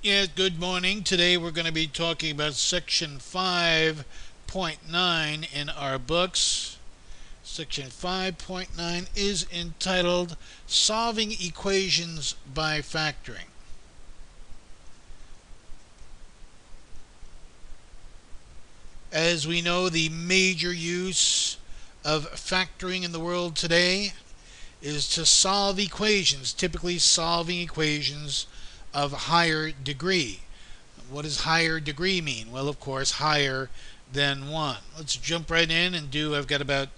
Yeah, good morning. Today we're going to be talking about section 5.9 in our books. Section 5.9 is entitled Solving Equations by Factoring. As we know, the major use of factoring in the world today is to solve equations, typically solving equations of higher degree. What does higher degree mean? Well, of course, higher than 1. Let's jump right in and I've got about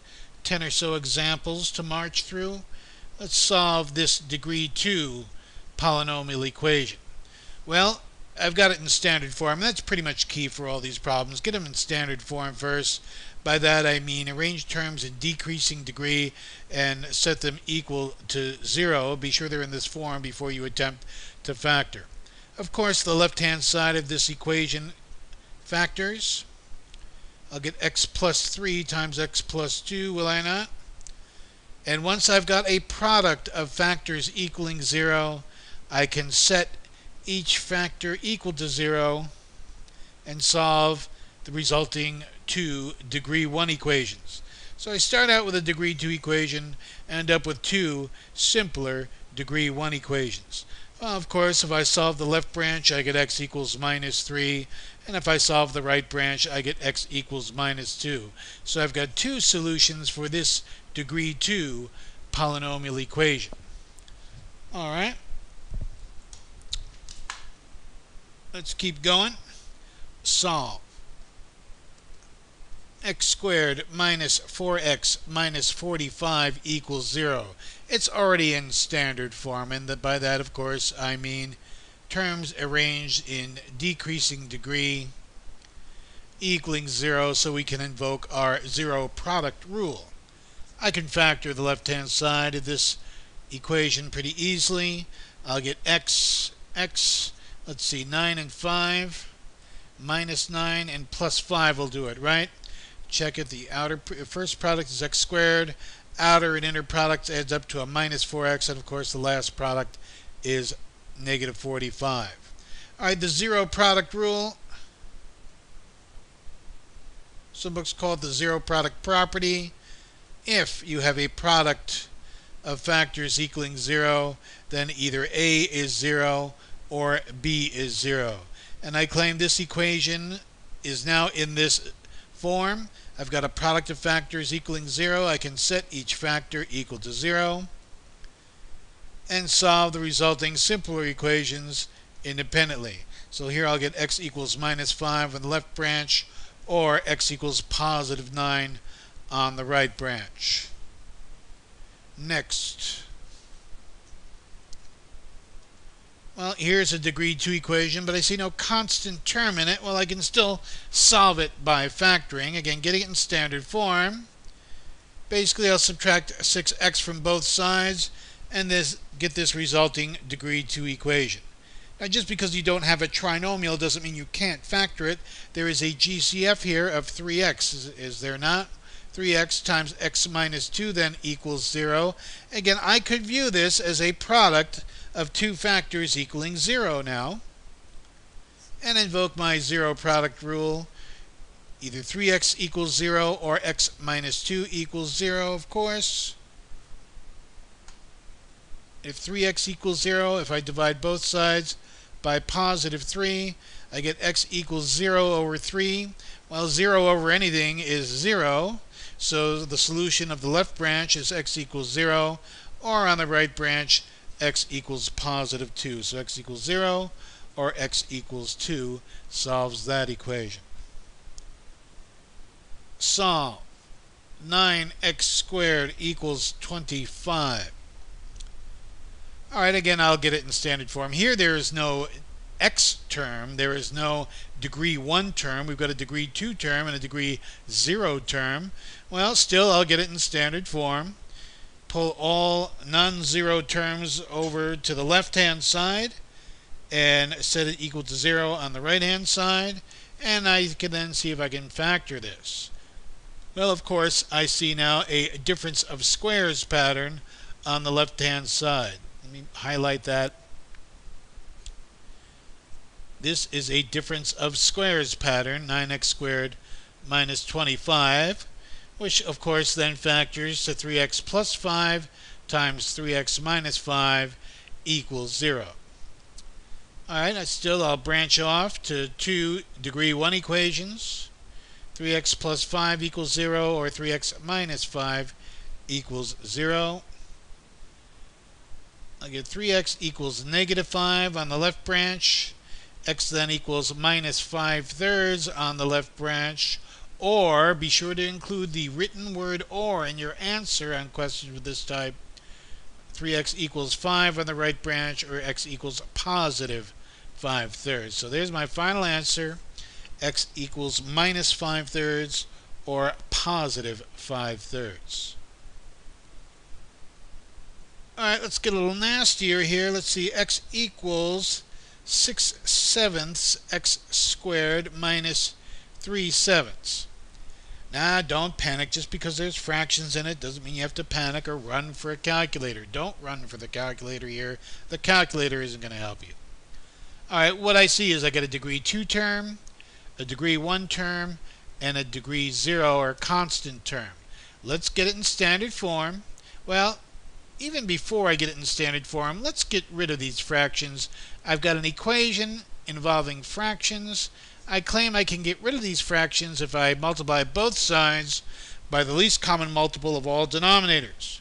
10 or so examples to march through. Let's solve this degree 2 polynomial equation. Well, I've got it in standard form. That's pretty much key for all these problems. Get them in standard form first. By that I mean arrange terms in decreasing degree and set them equal to 0. Be sure they're in this form before you attempt to factor. Of course, the left-hand side of this equation factors. I'll get x plus 3 times x plus 2, will I not? And once I've got a product of factors equaling 0, I can set each factor equal to 0 and solve the resulting two degree 1 equations. So I start out with a degree 2 equation, end up with two simpler degree 1 equations. Well, of course, if I solve the left branch, I get x equals minus 3, and if I solve the right branch, I get x equals minus 2. So I've got two solutions for this degree 2 polynomial equation. All right. Let's keep going. Solve. X squared minus 4x minus 45 equals 0. It's already in standard form, and by that, of course, I mean terms arranged in decreasing degree equaling 0, so we can invoke our zero product rule. I can factor the left-hand side of this equation pretty easily. I'll get x, let's see, 9 and 5, minus 9 and plus 5 will do it, right? Check it. The outer first product is x squared. Outer and inner product adds up to a minus 4x, and of course the last product is negative 45. All right, the zero product rule. Some books call it the zero product property. If you have a product of factors equaling 0, then either A is 0 or B is 0. And I claim this equation is now in this form. I've got a product of factors equaling 0. I can set each factor equal to 0 and solve the resulting simpler equations independently. So here I'll get x equals minus 5 on the left branch, or x equals positive 9 on the right branch. Next. Well, here's a degree 2 equation, but I see no constant term in it. Well, I can still solve it by factoring. Again, getting it in standard form. Basically, I'll subtract 6x from both sides and get this resulting degree 2 equation. Now, just because you don't have a trinomial doesn't mean you can't factor it. There is a GCF here of 3x, is there not? 3x times x minus 2 then equals 0. Again, I could view this as a product of two factors equaling 0 now, and invoke my zero product rule. Either 3x equals 0 or x minus 2 equals 0, of course. If 3x equals 0, if I divide both sides by positive 3, I get x equals 0 over 3. Well, 0 over anything is 0, so the solution of the left branch is x equals 0, or on the right branch, x equals positive 2. So x equals 0 or x equals 2 solves that equation. Solve. 9x squared equals 25. All right, again, I'll get it in standard form. Here there is no x term. There is no degree 1 term. We've got a degree 2 term and a degree 0 term. Well, still, I'll get it in standard form. Pull all non-zero terms over to the left-hand side and set it equal to 0 on the right-hand side, and I can then see if I can factor this. Well, of course, I see now a difference of squares pattern on the left-hand side. Let me highlight that. this is a difference of squares pattern, 9x squared minus 25, which of course then factors to 3x plus 5 times 3x minus 5 equals 0. Alright, I'll branch off to two degree 1 equations. 3x plus 5 equals 0, or 3x minus 5 equals 0. I get 3x equals negative 5 on the left branch. X then equals minus 5/3 on the left branch. Or, be sure to include the written word or in your answer on questions of this type. 3x equals 5 on the right branch, or x equals positive 5/3. So there's my final answer. X equals minus 5/3 or positive 5/3. Alright, let's get a little nastier here. Let's see, x equals 6/7 x squared minus 3/7. Now, don't panic. Just because there's fractions in it doesn't mean you have to panic or run for a calculator. Don't run for the calculator here. The calculator isn't going to help you. Alright, what I see is I get a degree 2 term, a degree 1 term, and a degree 0 or constant term. Let's get it in standard form. Well, even before I get it in standard form, let's get rid of these fractions. I've got an equation involving fractions. I claim I can get rid of these fractions if I multiply both sides by the least common multiple of all denominators.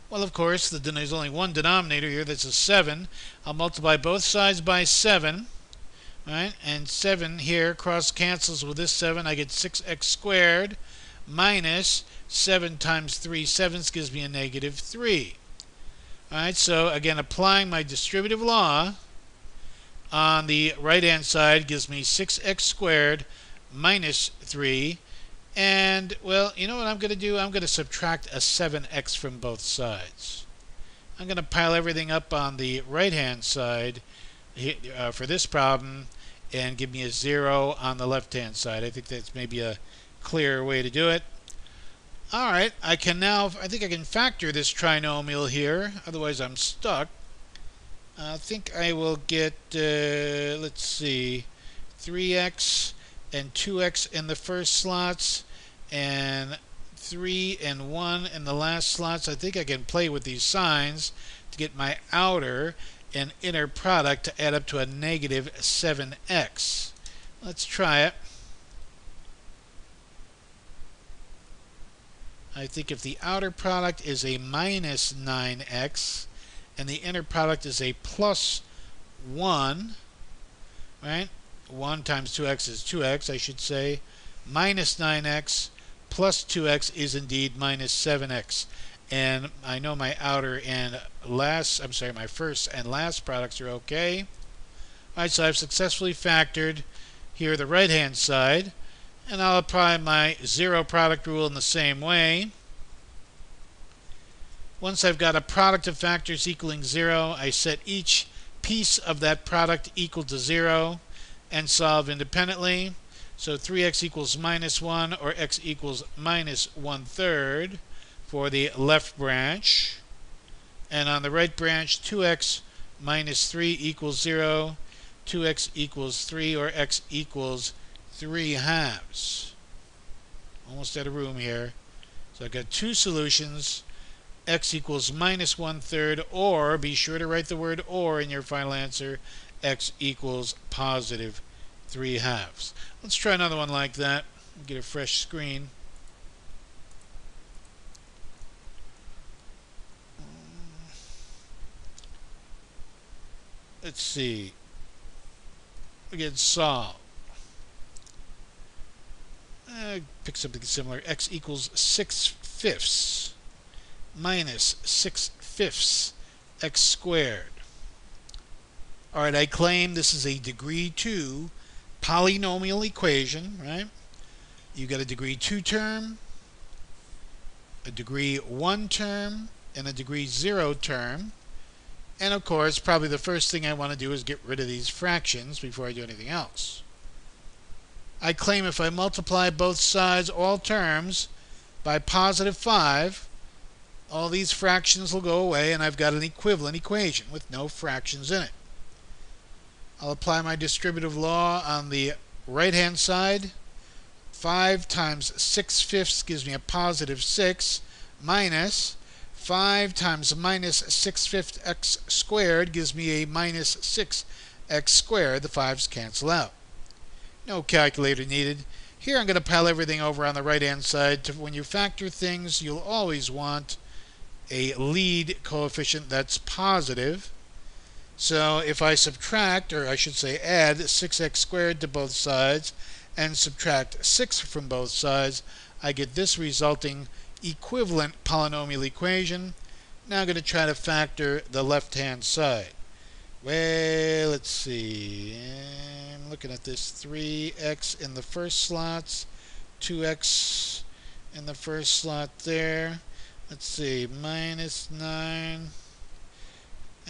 Well, of course, there's only one denominator here, that's a 7. I'll multiply both sides by 7. Right? And 7 here cross cancels with this 7. I get 6x squared minus 7 times 3/7 gives me a negative 3. Alright, so again, applying my distributive law on the right hand side gives me 6x squared minus 3. And, well, you know what I'm going to do? I'm going to subtract a 7x from both sides. I'm going to pile everything up on the right hand side for this problem and give me a 0 on the left hand side. I think that's maybe a clearer way to do it. Alright, I think I can factor this trinomial here, otherwise I'm stuck. I think I will get, let's see, 3x and 2x in the first slots, and 3 and 1 in the last slots. I think I can play with these signs to get my outer and inner product to add up to a negative 7x. Let's try it. I think if the outer product is a minus 9x and the inner product is a plus 1, right? 1 times 2x is 2x, I should say. Minus 9x plus 2x is indeed minus 7x. And I know my outer and my first and last products are okay. Alright, so I've successfully factored here the right hand side. And I'll apply my zero product rule in the same way. Once I've got a product of factors equaling 0, I set each piece of that product equal to 0 and solve independently. So 3x equals minus 1, or x equals minus 1/3 for the left branch. And on the right branch, 2x minus 3 equals 0, 2x equals 3, or x equals 3/2. Almost out of room here. So I've got two solutions. X equals minus 1/3, or, be sure to write the word or in your final answer, x equals positive 3/2. Let's try another one like that. Get a fresh screen. Let's see. Again, solve. Pick something similar. X equals 6/5 minus 6/5 x squared. Alright, I claim this is a degree 2 polynomial equation, right? You got a degree 2 term, a degree 1 term, and a degree 0 term. And of course, probably the first thing I want to do is get rid of these fractions before I do anything else. I claim if I multiply both sides, all terms, by positive 5, all these fractions will go away, and I've got an equivalent equation with no fractions in it. I'll apply my distributive law on the right hand side. 5 times 6/5 gives me a positive 6 minus 5 times minus 6/5 x squared gives me a minus 6x squared. The 5's cancel out. No calculator needed. Here I'm going to pile everything over on the right hand side. When you factor things, you'll always want a lead coefficient that's positive. So if I subtract, or I should say add 6x squared to both sides and subtract 6 from both sides, I get this resulting equivalent polynomial equation. Now I'm going to try to factor the left-hand side. Well, let's see. I'm looking at this 3x in the first slots, 2x in the first slot there. Let's see, minus 9.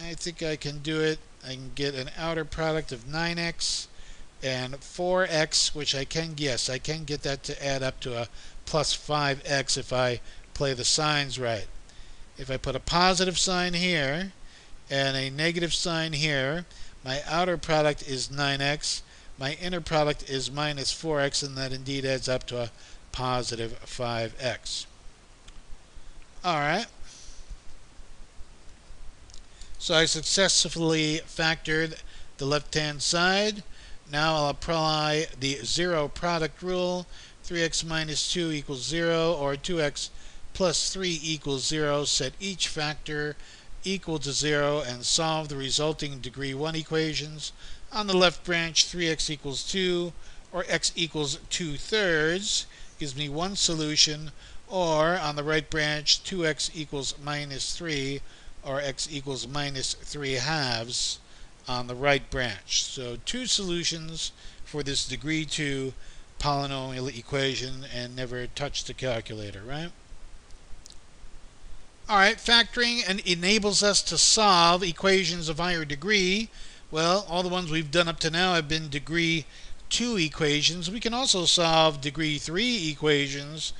I think I can do it. I can get an outer product of 9x and 4x, which I can guess. I can get that to add up to a plus 5x if I play the signs right. If I put a positive sign here and a negative sign here, my outer product is 9x, my inner product is minus 4x, and that indeed adds up to a positive 5x. Alright. So I successfully factored the left-hand side. Now I'll apply the zero product rule. 3x minus 2 equals 0, or 2x plus 3 equals 0. Set each factor equal to 0 and solve the resulting degree 1 equations. On the left branch, 3x equals 2, or x equals 2/3 gives me one solution. Or on the right branch, 2x equals minus 3, or x equals minus 3/2 on the right branch. So two solutions for this degree 2 polynomial equation, and never touch the calculator, right? Alright, factoring enables us to solve equations of higher degree. Well, all the ones we've done up to now have been degree 2 equations. We can also solve degree 3 equations,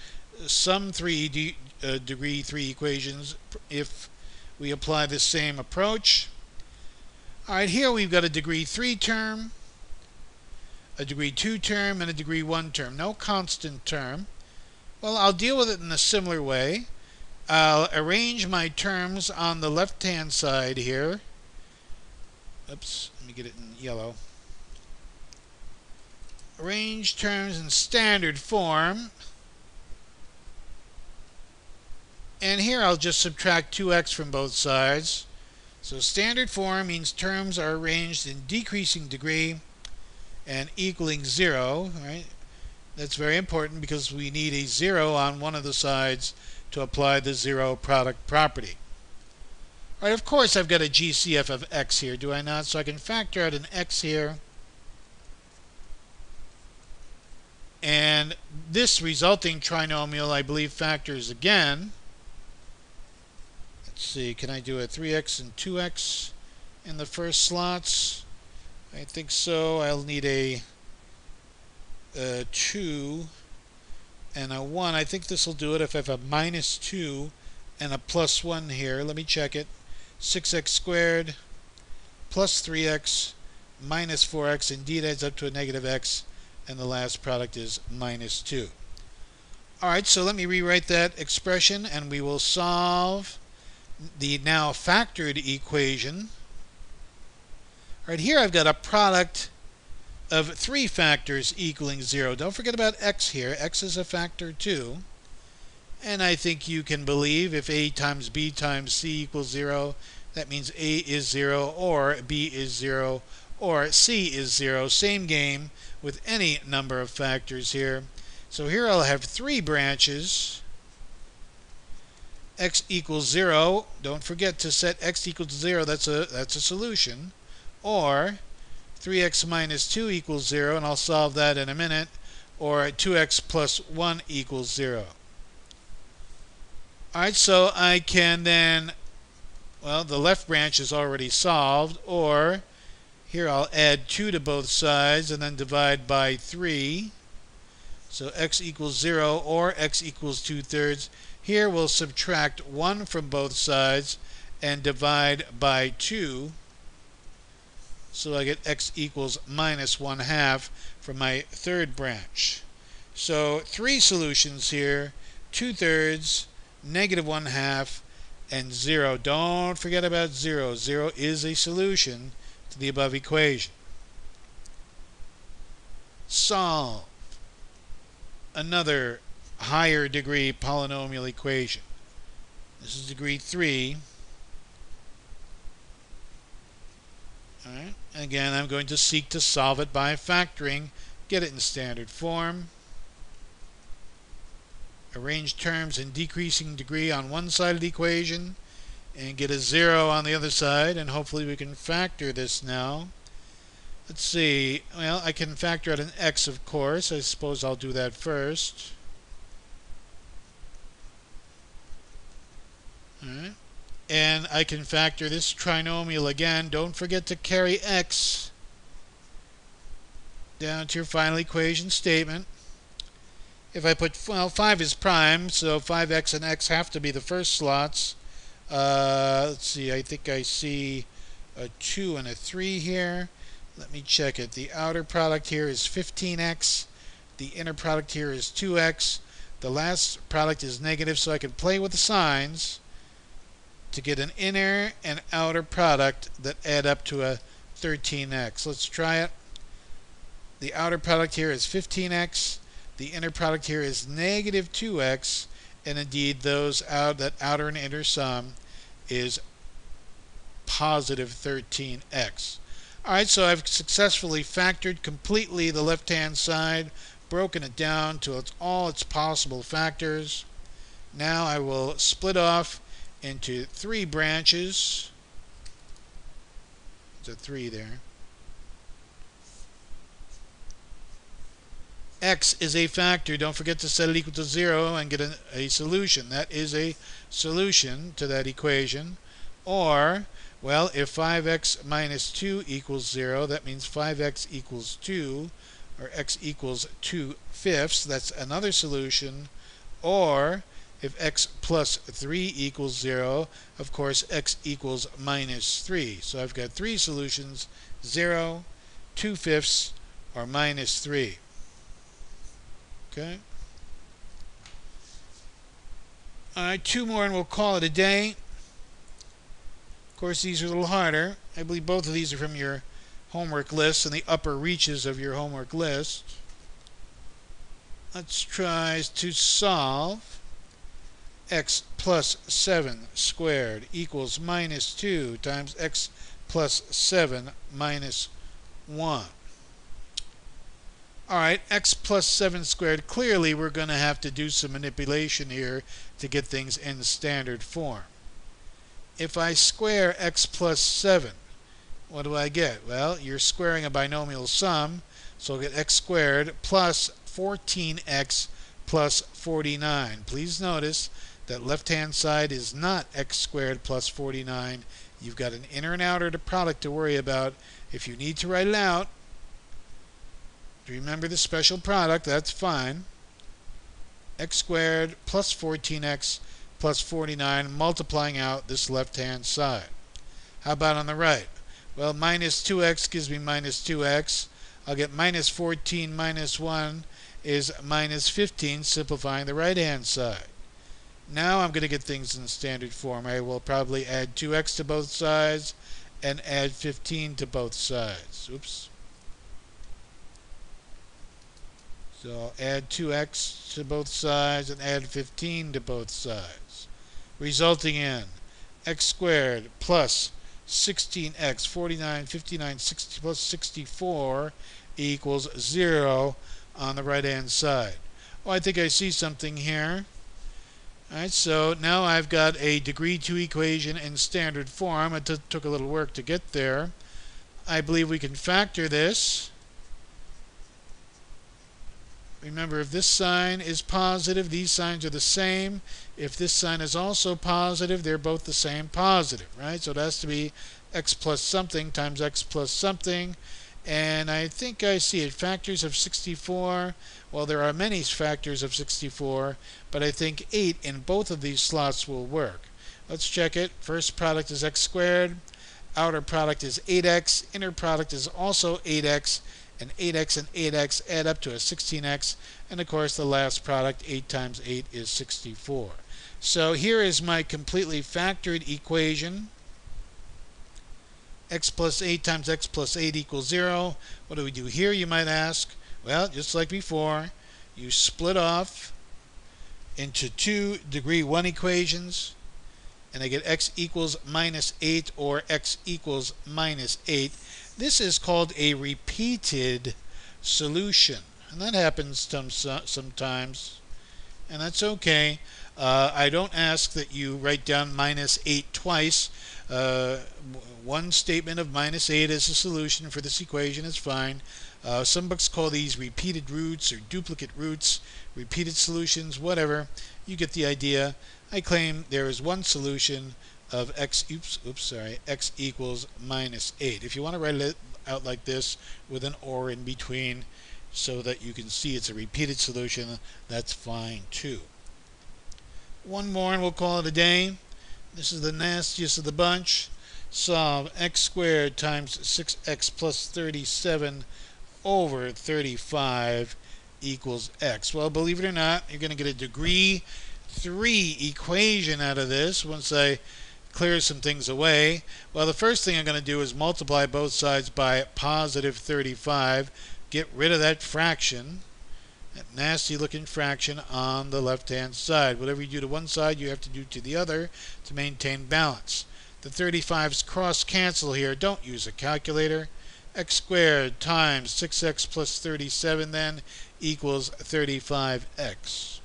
some degree 3 equations, if we apply the same approach. Alright, here we've got a degree 3 term, a degree 2 term, and a degree 1 term. No constant term. Well, I'll deal with it in a similar way. I'll arrange my terms on the left-hand side here. Oops, let me get it in yellow. Arrange terms in standard form. And here I'll just subtract 2x from both sides. So standard form means terms are arranged in decreasing degree and equaling 0. Right? That's very important because we need a 0 on one of the sides to apply the zero product property. All right, of course I've got a GCF of x here, do I not? So I can factor out an x here. And this resulting trinomial, I believe, factors again. Let's see, can I do a 3x and 2x in the first slots? I think so. I'll need a 2 and a 1. I think this will do it if I have a minus 2 and a plus 1 here. Let me check it. 6x squared plus 3x minus 4x indeed adds up to a negative x, and the last product is minus 2. Alright, so let me rewrite that expression, and we will solve the now factored equation. Alright, here I've got a product of 3 factors equaling 0. Don't forget about x here. X is a factor too. And I think you can believe if a times b times c equals 0, that means a is 0, or b is 0, or c is 0. Same game with any number of factors here. So here I'll have 3 branches. X equals 0. Don't forget to set x equal to 0. That's a solution. Or 3x minus 2 equals 0, and I'll solve that in a minute. Or 2x plus 1 equals 0. Alright, so I can then, well, the left branch is already solved, or here I'll add 2 to both sides and then divide by 3. So x equals 0 or x equals 2/3. Here we'll subtract 1 from both sides and divide by 2. So I get x equals minus 1/2 from my third branch. So 3 solutions here: 2/3, negative 1/2, and 0. Don't forget about 0. 0 is a solution to the above equation. Solve another higher degree polynomial equation. This is degree 3. All right. Again, I'm going to seek to solve it by factoring, get it in standard form. Arrange terms in decreasing degree on one side of the equation and get a 0 on the other side, and hopefully we can factor this now. Let's see. Well, I can factor out an x, of course. I suppose I'll do that first. All right. And I can factor this trinomial again. Don't forget to carry x down to your final equation statement. If I put, well, 5 is prime, so 5x and x have to be the first slots. Let's see, I think I see a 2 and a 3 here. Let me check it. The outer product here is 15x. The inner product here is 2x. The last product is negative, so I can play with the signs to get an inner and outer product that add up to a 13x. Let's try it. The outer product here is 15x. The inner product here is negative 2x. And indeed, that outer and inner sum is positive 13x. Alright, so I've successfully factored completely the left-hand side, broken it down to all its possible factors. Now I will split off into 3 branches. There's a 3 there. X is a factor. Don't forget to set it equal to 0 and get a solution. That is a solution to that equation. Or, well, if 5x minus 2 equals 0, that means 5x equals 2, or x equals 2/5. That's another solution. Or, if x plus 3 equals 0, of course, x equals minus 3. So I've got 3 solutions: 0, 2/5, or minus 3. Okay. All right, 2 more and we'll call it a day. Of course, these are a little harder. I believe both of these are from your homework list, in the upper reaches of your homework list. Let's try to solve x plus 7 squared equals minus 2 times x plus 7 minus 1. Alright, x plus 7 squared. Clearly, we're going to have to do some manipulation here to get things in standard form. If I square x plus 7, what do I get? Well, you're squaring a binomial sum, so I'll get x squared plus 14x plus 49. Please notice that left-hand side is not x squared plus 49. You've got an inner and outer product to worry about. If you need to write it out, remember the special product, that's fine. X squared plus 14x plus 49, multiplying out this left-hand side. How about on the right? Well, minus 2x gives me minus 2x. I'll get minus 14 minus 1 is minus 15, simplifying the right-hand side. Now I'm going to get things in standard form. I will probably add 2x to both sides and add 15 to both sides. Oops. So I'll add 2x to both sides and add 15 to both sides, resulting in x squared plus 16x, 49, 59, 60 plus 64 equals 0 on the right-hand side. Oh, I think I see something here. Alright, so now I've got a degree 2 equation in standard form. It took a little work to get there. I believe we can factor this. Remember, if this sign is positive, these signs are the same. If this sign is also positive, they're both the same positive, right? So it has to be x plus something times x plus something. And I think I see it. Factors of 64. Well, there are many factors of 64, but I think 8 in both of these slots will work. Let's check it. First product is x squared. outer product is 8x, inner product is also 8x, and 8x and 8x add up to a 16x, and of course the last product, 8 times 8, is 64. So here is my completely factored equation. X plus 8 times x plus 8 equals 0. What do we do here, you might ask? Well, just like before, you split off into two degree 1 equations, and I get x equals minus 8 or x equals minus 8. This is called a repeated solution, and that happens sometimes, and that's okay. I don't ask that you write down minus 8 twice. One statement of minus 8 as a solution for this equation is fine. Some books call these repeated roots or duplicate roots, repeated solutions, whatever. You get the idea. I claim there is one solution of x equals minus 8. If you want to write it out like this with an or in between so that you can see it's a repeated solution, that's fine too. One more and we'll call it a day. This is the nastiest of the bunch. Solve x squared times 6x plus 37 over 35 equals x. Well, believe it or not, you're going to get a degree 3 equation out of this once I clear some things away. Well, the first thing I'm going to do is multiply both sides by positive 35. Get rid of that fraction, that nasty looking fraction on the left hand side. Whatever you do to one side, you have to do to the other to maintain balance. The 35's cross cancel here. Don't use a calculator. X squared times 6x plus 37 then equals 35x.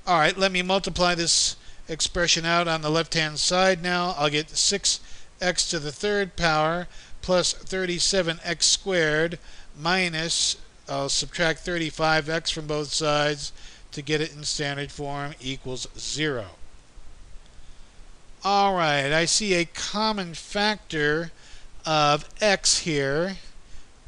Alright, let me multiply this expression out on the left hand side now. I'll get 6x to the third power plus 37x squared minus, I'll subtract 35x from both sides to get it in standard form, equals 0. Alright, I see a common factor of x here.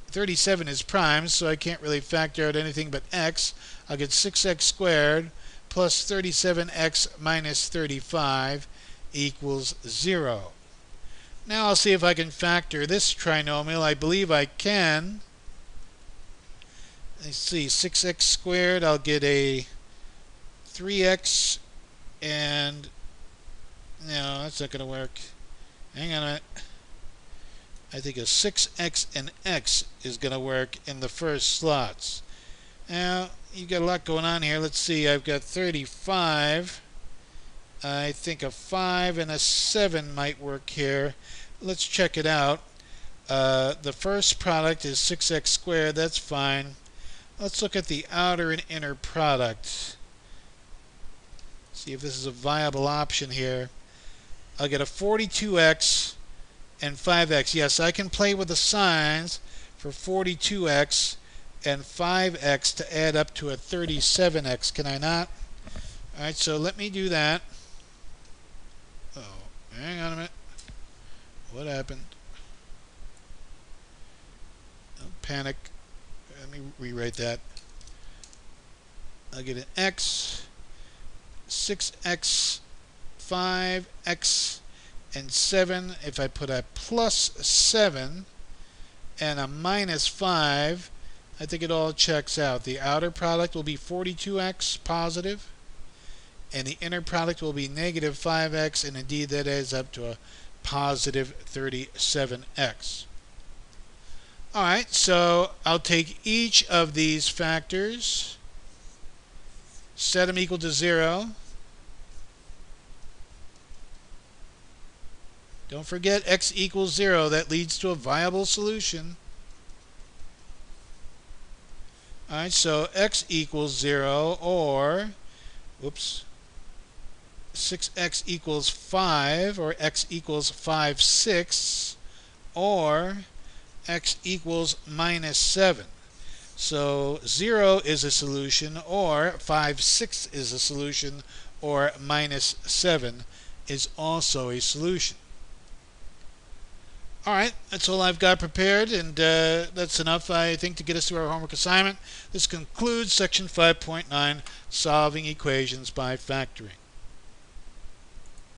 37 is prime, so I can't really factor out anything but x. I'll get 6x squared plus 37x minus 35 equals 0. Now I'll see if I can factor this trinomial. I believe I can. Let's see, 6x squared, I'll get a 3x, and no, that's not going to work. Hang on a minute. I think a 6x and x is going to work in the first slots. Now, you got a lot going on here. Let's see, I've got 35. I think a 5 and a 7 might work here. Let's check it out. The first product is 6x squared. That's fine. Let's look at the outer and inner product. See if this is a viable option here. I'll get a 42x and 5x. Yes, I can play with the signs for 42x and 5x to add up to a 37x. Can I not? Alright, so let me do that. Oh, hang on a minute. What happened? Don't panic. Let me rewrite that. I'll get an x, 6x, 5x, and 7. If I put a plus 7 and a minus 5, I think it all checks out. The outer product will be 42x positive, and the inner product will be negative 5x, and indeed that adds up to a positive 37x. Alright, so I'll take each of these factors, set them equal to 0. Don't forget x equals 0. That leads to a viable solution. Alright, so x equals 0, or, whoops, 6x equals 5, or x equals 5/6, or x equals minus 7. So 0 is a solution, or 5/6 is a solution, or minus 7 is also a solution. Alright, that's all I've got prepared, and that's enough, I think, to get us through our homework assignment. This concludes section 5.9, solving equations by factoring.